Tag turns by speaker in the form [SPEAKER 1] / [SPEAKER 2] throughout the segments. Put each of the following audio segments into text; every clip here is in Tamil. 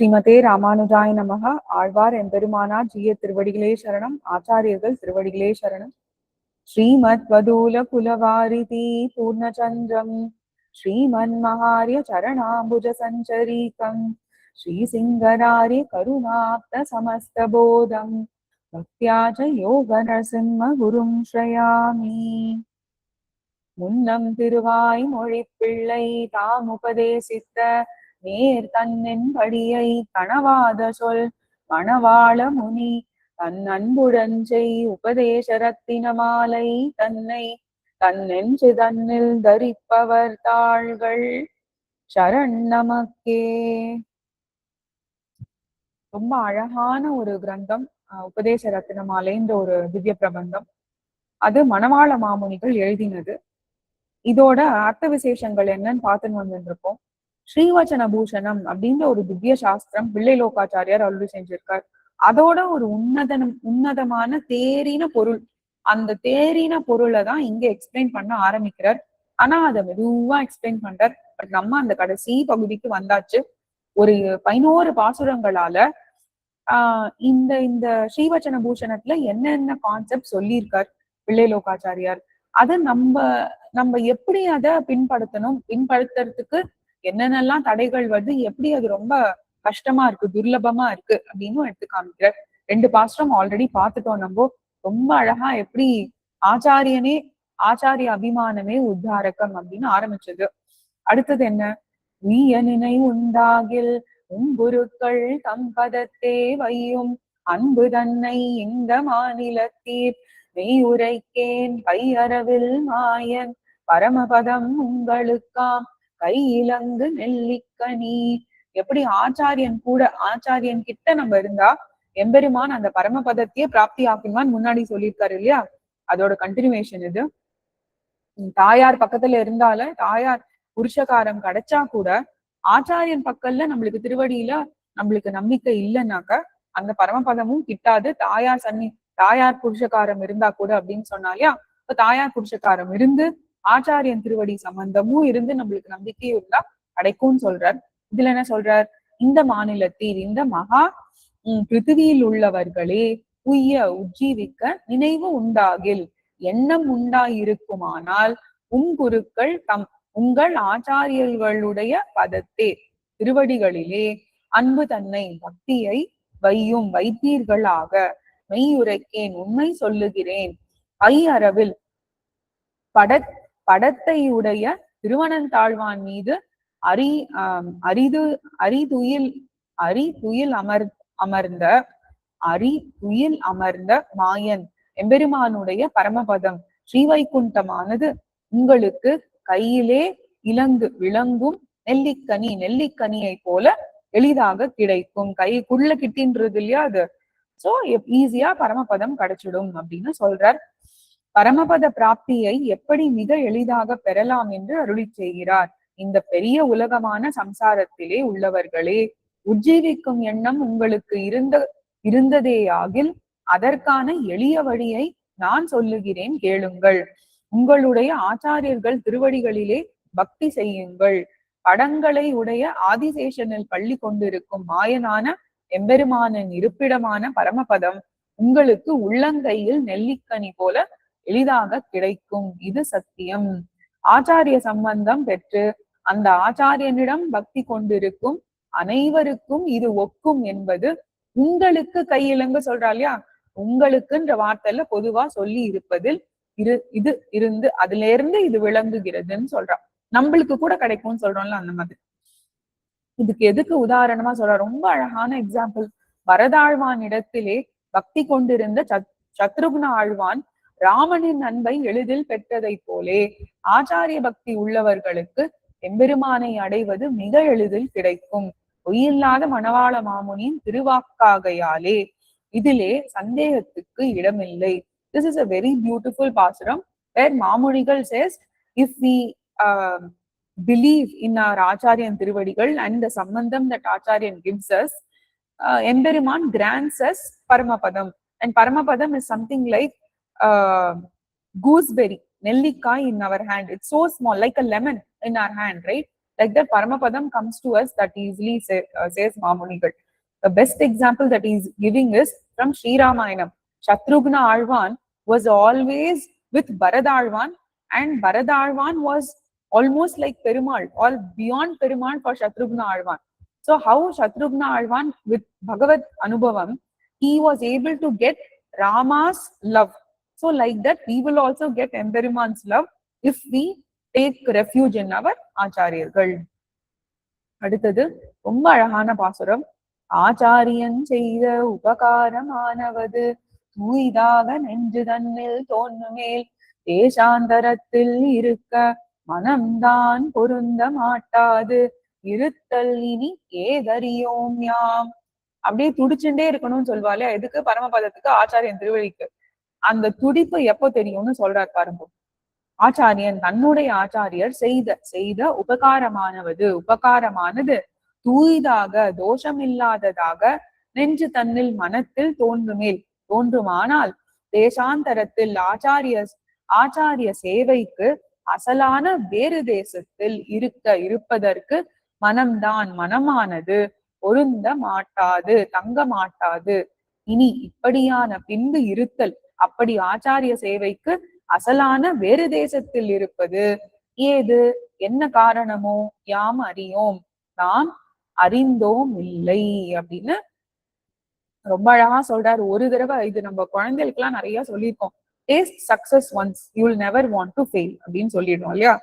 [SPEAKER 1] ஸ்ரீமதே ராமானுஜாய நமக. ஆழ்வார் எம்பெருமானார் ஜீய திருவடிகளே சரணம். ஆச்சாரியர்கள் திருவடிகளே சரணம். ஸ்ரீமத் வதூல குலவாரிதி பூர்ணச்சந்திரம் ஸ்ரீமன் மகாரிய சரணாம்புஜ சஞ்சரீகம் ஸ்ரீசிங்கராரிய கருணாப்த சமஸ்தபோதம் பக்தியாஜ யோக நரசிம்ம குரும் ஸ்ரயாமி. முன்னம் திருவாய் மொழிப்பிள்ளை தாம் உபதேசித்த நேர் தன்னின் படியை கணவாத சொல் மணவாள முனி தன் அன்புடன் செய் உபதேச ரத்தின மாலை தன்னை தன்னெஞ்சு தன்னில் தரிப்பவர் தாள்கள் சரண் நமக்கே. ரொம்ப அழகான ஒரு கிரந்தம் உபதேச ரத்தின மாலைன்ற ஒரு திவ்ய பிரபந்தம். அது மணவாள மாமுனிகள் எழுதினது. இதோட அர்த்த விசேஷங்கள் என்னன்னு பார்த்துன்னு வந்துருக்கோம். ஸ்ரீவச்சன பூஷணம் அப்படின்ற ஒரு திவ்ய சாஸ்திரம் பிள்ளை லோகாச்சாரியார் அருளி செஞ்சிருக்கார். அதோட ஒரு உன்னதமான தேரின பொருள், அந்த தேரின பொருளை தான் இங்க எக்ஸ்பிளைன் பண்ண ஆரம்பிக்கிறார். ஆனா அதை மெதுவா எக்ஸ்பிளைன் பண்றார். பட் நம்ம அந்த கடைசி பகுதிக்கு வந்தாச்சு. ஒரு 11 பாசுரங்களால இந்த இந்த ஸ்ரீவச்சன பூஷணத்துல என்னென்ன கான்செப்ட் சொல்லியிருக்கார் பிள்ளை லோகாச்சாரியார், அதை நம்ம எப்படி அதை பின்படுத்துறதுக்கு என்னென்னலாம் தடைகள் வருது, எப்படி அது ரொம்ப கஷ்டமா இருக்கு, துர்லபமா இருக்கு அப்படின்னு எடுத்து காமிக்கிறார். 2 பாசுரம் ஆல்ரெடி பார்த்துட்டோம் நம்ம. ரொம்ப அழகா எப்படி ஆச்சாரிய அபிமானமே உத்தாரகம் அப்படின்னு ஆரம்பிச்சது. அடுத்தது என்ன, உய்ய நினை உண்டாகில் உங்குருக்கள் தம்பதத்தே வையும் அன்பு தன்னை இந்த மாநிலத்தீர் மெய் உரைக்கேன் கையறவில் மாயன் பரமபதம் உங்களுக்காம் கையிலங்கு நெல்லிக்கனி. எப்படி ஆச்சாரியன் கிட்ட நம்ம இருந்தா எம்பெருமான் அந்த பரமபதத்தையே பிராப்தி ஆக்குமான்னு முன்னாடி சொல்லியிருக்காரு இல்லையா, அதோட கண்டினியூவேஷன் இது. தாயார் பக்கத்துல இருந்தால தாயார் புருஷகாரம் கிடைச்சா கூட ஆச்சாரியன் பக்கல்ல நம்மளுக்கு திருவடியில நம்மளுக்கு நம்பிக்கை இல்லைன்னாக்க அந்த பரமபதமும் கிட்டாது. தாயார் புருஷகாரம் இருந்தா கூட அப்படின்னு சொன்னாலையா, இப்ப தாயார் புருஷகாரம் இருந்து ஆச்சாரியன் திருவடி சம்பந்தமும் இருந்து நம்மளுக்கு நம்பிக்கையும் இருந்தா கிடைக்கும்னு சொல்றார். இதுல என்ன சொல்றார், இந்த மாநிலத்தில் இந்த மகா பிருத்திவியில் உள்ளவர்களே உஜ்ஜீவிக்க நினைவு உண்டாகில், எண்ணம் உண்டாயிருக்குமானால் குருக்கள் உங்கள் ஆச்சாரியர்களுடைய பதத்தே திருவடிகளிலே அன்பு தன்னை பக்தியை வைத்தீர்களாக. மெய்யுரைக்கேன் உண்மை சொல்லுகிறேன் ஐயறவில் படத்தையுடைய திருவனந்தாழ்வான் மீது அரிதுயில் அமர்ந்த மாயன் எம்பெருமானுடைய பரமபதம் ஸ்ரீவைகுண்டமானது உங்களுக்கு கையிலே விளங்கும் நெல்லிக்கனியை போல எளிதாக கிடைக்கும். கைக்குள்ள கிட்டின்றது இல்லையா அது, சோ ஈஸியா பரமபதம் கிடைச்சிடும் அப்படின்னு சொல்றார். பரமபத பிராப்தியை எப்படி மிக எளிதாக பெறலாம் என்று அருளி செய்கிறார். இந்த பெரிய உலகமான சம்சாரத்திலே உள்ளவர்களே, உஜ்ஜீவிக்கும் எண்ணம் உங்களுக்கு இருந்ததேயாகில் அதற்கான எளிய வழியை நான் சொல்லுகிறேன் கேளுங்கள். உங்களுடைய ஆச்சாரியர்கள் திருவடிகளிலே பக்தி செய்யுங்கள். படங்களை உடைய ஆதிசேஷனில் பள்ளி கொண்டிருக்கும் மாயனான எம்பெருமானின் இருப்பிடமான பரமபதம் உங்களுக்கு உள்ளங்கையில் நெல்லிக்கனி போல எளிதாக கிடைக்கும். இது சத்தியம். ஆச்சாரிய சம்பந்தம் பெற்று அந்த ஆச்சாரியனிடம் பக்தி கொண்டிருக்கும் அனைவருக்கும் இது ஒக்கும் என்பது உங்களுக்கு கையிலங்க சொல்றா இல்லையா, உங்களுக்குன்ற வார்த்தையில பொதுவா சொல்லி இருப்பதில் இது இருந்து அதுல இருந்து இது விளங்குகிறதுன்னு சொல்றான். நம்மளுக்கு கூட கிடைக்கும்னு சொல்றோம்ல, அந்த மாதிரி. இதுக்கு எதுக்கு உதாரணமா சொல்ற, ரொம்ப அழகான எக்ஸாம்பிள். பரதாழ்வான் இடத்திலே பக்தி கொண்டிருந்த சத்ருக்ன ஆழ்வான் ராமனின் அன்பை எளிதில் பெற்றதை போலே ஆச்சாரிய பக்தி உள்ளவர்களுக்கு எம்பெருமானை அடைவது மிக எளிதில் கிடைக்கும். பொய்யில்லாத மணவாள மாமுனியின் திருவாக்காகையாலே இதிலே சந்தேகத்துக்கு இடமில்லை. This is a very beautiful pasuram where Mamunigal says, if we believe in our Acharyan Tiruvadigal and the sambandham that Acharyan gives us, Emberiman grants us Paramapadam. And Paramapadam is something like gooseberry, nellikai in our hand. It's so small, like a lemon in our hand, right? Like that, Paramapadam comes to us that easily, says Mamunigal. The best example that he is giving is from Sri Ramayanam. Shatrughna Alvan was always with Bharadalvan, and Bharadalvan was almost like Perumal, all beyond Perumal for Shatrughna Alvan. So how Shatrughna Alvan with Bhagavad Anubhavam, he was able to get Rama's love. So like that, we will also get Emperuman's love if we take refuge in our ஆச்சாரியர்கள். அடுத்தது ரொம்ப அழகான பாசுரம். ஆச்சாரியன் செய்த உபகாரமானவது தூய்தாக நெஞ்சு தன்னில் தோன்றுமேல் தேசாந்தரத்தில் இருக்க மனம்தான் பொருந்த மாட்டாது இருத்தல் இனி ஏதறியோம் யாம். அப்படியே துடிச்சுட்டே இருக்கணும்னு சொல்வாளே, எதுக்கு? பரமபதத்துக்கு, ஆச்சாரியன் திருவழிக்கு. அந்த துடிப்பு எப்போ தெரியும்னு சொல்றார் பாருங்க. ஆச்சாரியன், தன்னுடைய ஆச்சாரியர் செய்த உபகாரமானது தூய்தாக தோஷமில்லாததாக நெஞ்சு தன்னில் மனத்தில் தோன்றுமானால் தேசாந்தரத்தில் ஆச்சாரிய சேவைக்கு அசலான வேறு தேசத்தில் இருப்பதற்கு மனமானது பொருந்த மாட்டாது, தங்க மாட்டாது. இனி இப்படியான பின்பு இருத்தல், அப்படி ஆச்சாரிய சேவைக்கு அசலான வேறு தேசத்தில் இருப்பது ஏது, என்ன காரணமோ யாம் அறியோம், நாம் அறிந்தோம் இல்லை அப்படின்னு ரொம்ப அழகா சொல்றாரு. ஒரு தடவை, இது நம்ம குழந்தைகளுக்கு எல்லாம் நிறைய சொல்லியிருக்கோம், taste success once, you will never want to fail அப்படின்னு சொல்லிடுவோம் இல்லையா?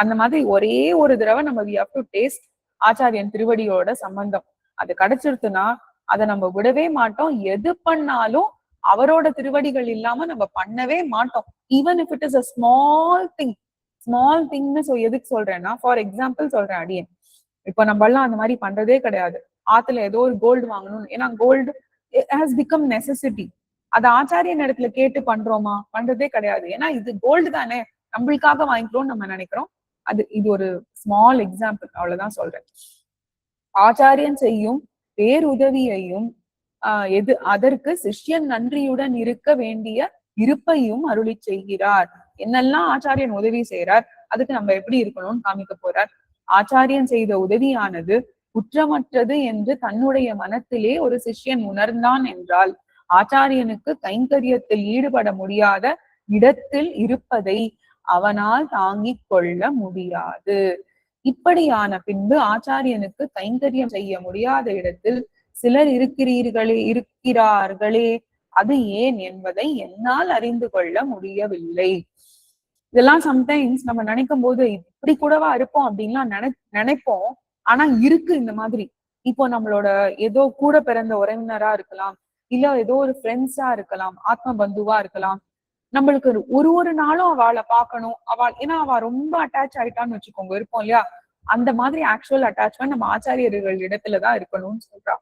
[SPEAKER 1] அந்த மாதிரி ஒரே ஒரு தடவை நம்ம வி ஹேவ் டு டேஸ்ட் ஆச்சாரியன் திருவடியோட சம்பந்தம். அது கிடைச்சிருச்சுன்னா அதை நம்ம விடவே மாட்டோம். எது பண்ணாலும் அவரோட திருவடிகள் இல்லாம நம்ம பண்ணவே மாட்டோம். Even if it is a small திங்னு எதுக்கு சொல்றேன்னா, ஃபார் எக்ஸாம்பிள் சொல்றேன் அடியேன். இப்ப நம்ம எல்லாம் அந்த மாதிரி பண்றதே கிடையாது. ஆத்துல ஏதோ ஒரு கோல்டு வாங்கணும், ஏன்னா கோல்டு ஹாஸ் பிகம் நெசசிட்டி. அது ஆச்சாரியன் இடத்துல கேட்டு பண்றோமா? பண்றதே கிடையாது. ஏன்னா இது கோல்டு தானே, நம்மளுக்காக வாங்கிக்கிறோம்னு நம்ம நினைக்கிறோம். இது ஒரு ஸ்மால் எக்ஸாம்பிள், அவ்வளவுதான் சொல்றேன். ஆச்சாரியன் செய்யும் பேருதவியையும் அதற்கு சிஷ்யன் நன்றியுடன் இருக்க வேண்டிய இருப்பையும் அருளி செய்கிறார். என்னெல்லாம் ஆச்சாரியன் உதவி செய்யறார், அதுக்கு நம்ம எப்படி இருக்கணும்னு காமிக்க போறார். ஆச்சாரியன் செய்த உதவியானது குற்றமற்றது என்று தன்னுடைய மனத்திலே ஒரு சிஷ்யன் உணர்ந்தான் என்றால், ஆச்சாரியனுக்கு கைங்கரியத்தில் ஈடுபட முடியாத இடத்தில் இருப்பதை அவனால் தாங்கிக் கொள்ள முடியாது. இப்படியான பின்பு ஆச்சாரியனுக்கு கைங்கரியம் செய்ய முடியாத இடத்தில் சிலர் இருக்கிறார்களே, அது ஏன் என்பதை என்னால் அறிந்து கொள்ள முடியவில்லை. இதெல்லாம் சம்டைம்ஸ் நம்ம நினைக்கும் போது இப்படி கூடவா இருப்போம் அப்படின்லாம் நினைப்போம். ஆனா இருக்கு இந்த மாதிரி. இப்போ நம்மளோட ஏதோ கூட பிறந்த உறவினரா இருக்கலாம், இல்ல ஏதோ ஒரு ஃப்ரெண்ட்ஸா இருக்கலாம், ஆத்ம பந்துவா இருக்கலாம். நம்மளுக்கு ஒரு நாளும் அவளை பார்க்கணும், ஏன்னா அவ ரொம்ப அட்டாச் ஆயிட்டான்னு வச்சுக்கோங்க, இருப்போம் இல்லையா? அந்த மாதிரி ஆக்சுவல் அட்டாச்மெண்ட் நம்ம ஆச்சாரியர்கள் இடத்துலதான் இருக்கணும்னு சொல்றா.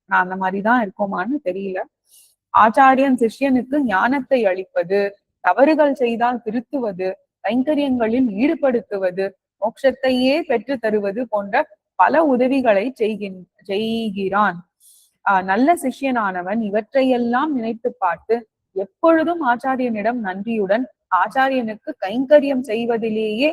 [SPEAKER 1] நான் அந்த மாதிரிதான் இருக்கோமான்னு தெரியல. ஆச்சாரியன் சிஷ்யனுக்கு ஞானத்தை அளிப்பது, தவறுகள் செய்தால் திருத்துவது, கைங்கரியங்களில் ஈடுபடுத்துவது, மோட்சத்தையே பெற்று தருவது போன்ற பல உதவிகளை செய்கிறான். நல்ல சிஷ்யனானவன் இவற்றையெல்லாம் நினைத்து பார்த்து எப்பொழுதும் ஆச்சாரியனிடம் நன்றியுடன் ஆச்சாரியனுக்கு கைங்கரியம் செய்வதிலேயே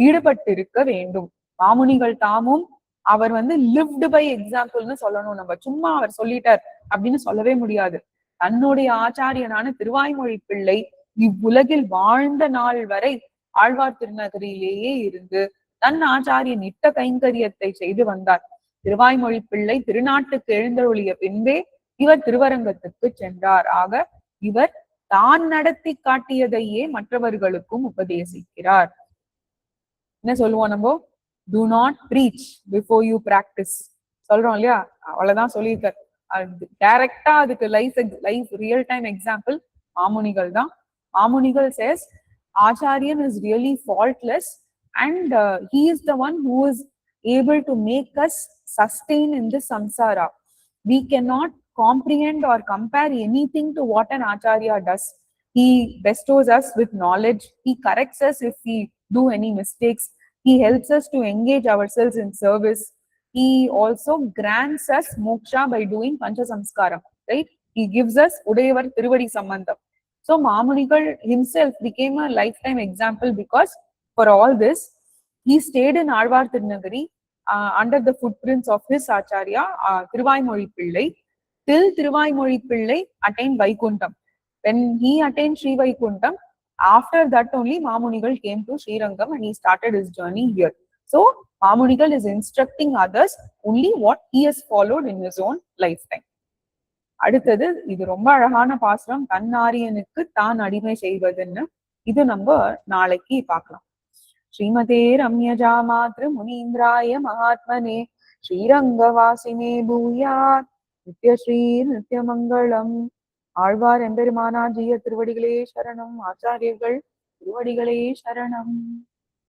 [SPEAKER 1] ஈடுபட்டிருக்க வேண்டும். மாமுனிகள் தாமும் அவர் லிவ்டு பை எக்ஸாம்பிள்னு சொல்லணும். நம்ம சும்மா அவர் சொல்லிட்டார் அப்படின்னு சொல்லவே முடியாது. தன்னுடைய ஆச்சாரியனான திருவாய்மொழி பிள்ளை இவ்வுலகில் வாழ்ந்த நாள் வரை ஆழ்வார் திருநகரிலேயே இருந்து தன் ஆச்சாரியன் இட்ட கைங்கரியத்தை செய்து வந்தார். திருவாய்மொழி பிள்ளை திருநாட்டுக்கு எழுந்தருளிய பின்பே இவர் திருவரங்கத்துக்கு சென்றார். ஆக இவர் தான் நடத்தி காட்டியதையே மற்றவர்களுக்கும் உபதேசிக்கிறார். என்ன சொல்லுவோம் நம்ம? Do not preach before you practice சொல்றோம் இல்லையா? அவ்வளவுதான் சொல்லியிருக்கார். டைரக்டா அதுக்கு லைஃப் ரியல் டைம் எக்ஸாம்பிள் மாமுனிகள் தான். மாமுனிகள் says Acharyan is really faultless and he is the one who is able to make us sustain in this samsara. We cannot comprehend or compare anything to what an Acharya does. He bestows us with knowledge. He corrects us if we do any mistakes. He helps us to engage ourselves in service. He also grants us moksha by doing pancha samskaram, right? He gives us Udayavar Tiruvadi Sambandham. So Mamunigal himself became a lifetime example because for all this, he stayed in Alvar Tirunagari. under the footprints of his Acharya, Thiruvaimozhi Pillai. Till Thiruvaimozhi Pillai attained Vaikuntham. When he attained Sri Vaikuntham, after that only Mamunigal came to Srirangam and he started his journey here. So Mamunigal is instructing others only what he has followed in his own lifetime. அடுத்தது இது ரொம்ப அழகான பாசுரம், தன்னாரியனுக்கு தான் அடிமை செய்வதுன்னு. இது நம்ம நாளைக்கு பார்க்கலாம். ஸ்ரீமதே ரம்யஜா மாத்ரு முனீந்திராய மகாத்மனே ஸ்ரீரங்கவாசினே பூயாத் நித்யஸ்ரீ நித்யமங்கலம். ஆழ்வார் எம்பெருமானார் ஜீய திருவடிகளே சரணம். ஆச்சாரியர்கள் திருவடிகளே சரணம்.